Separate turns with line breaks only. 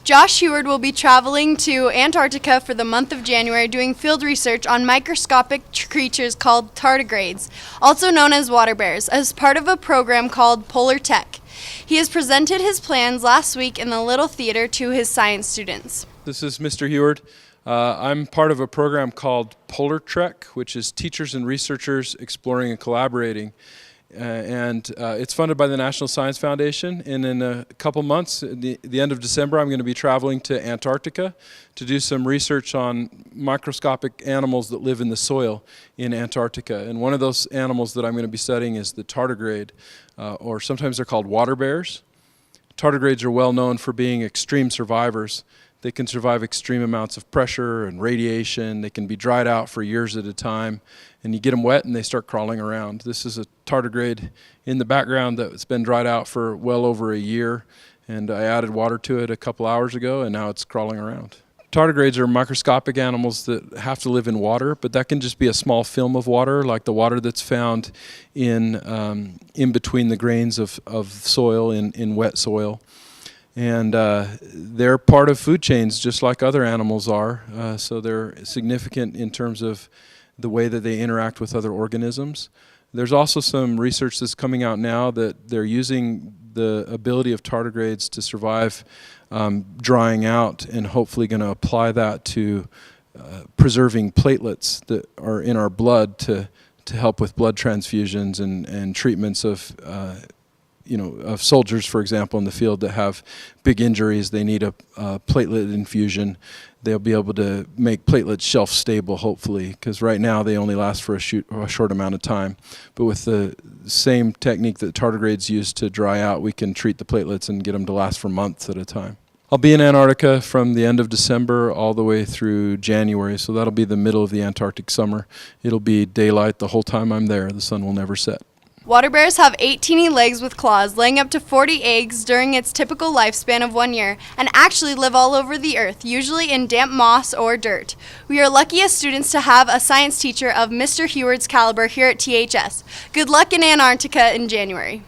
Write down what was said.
Josh Heward will be traveling to Antarctica for the month of January doing field research on microscopic creatures called tardigrades, also known as water bears, as part of a program called Polar Tech. He has presented his plans last week in the Little Theater to his science students.
This is Mr. Heward. I'm part of a program called Polar Trek, which is teachers and researchers exploring and collaborating. It's funded by the National Science Foundation, and in a couple months, at the end of December, I'm going to be traveling to Antarctica to do some research on microscopic animals that live in the soil in Antarctica. And one of those animals that I'm going to be studying is the tardigrade, or sometimes they're called water bears. Tardigrades are well known for being extreme survivors. They can survive extreme amounts of pressure and radiation. They can be dried out for years at a time. And you get them wet and they start crawling around. This is a tardigrade in the background that's been dried out for well over a year. And I added water to it a couple hours ago, and now it's crawling around. Tardigrades are microscopic animals that have to live in water, but that can just be a small film of water, like the water that's found in between the grains of soil in wet soil. And they're part of food chains just like other animals are, so they're significant in terms of the way that they interact with other organisms. There's also some research that's coming out now that they're using the ability of tardigrades to survive drying out, and hopefully going to apply that to preserving platelets that are in our blood to help with blood transfusions and treatments of of soldiers, for example, in the field that have big injuries. They need a platelet infusion. They'll be able to make platelets shelf stable, hopefully, because right now they only last for a short amount of time. But with the same technique that tardigrades use to dry out, we can treat the platelets and get them to last for months at a time. I'll be in Antarctica from the end of December all the way through January, so that'll be the middle of the Antarctic summer. It'll be daylight the whole time I'm there. The sun will never set.
Water bears have 8 teeny legs with claws, laying up to 40 eggs during its typical lifespan of 1 year, and actually live all over the earth, usually in damp moss or dirt. We are lucky as students to have a science teacher of Mr. Heward's caliber here at THS. Good luck in Antarctica in January.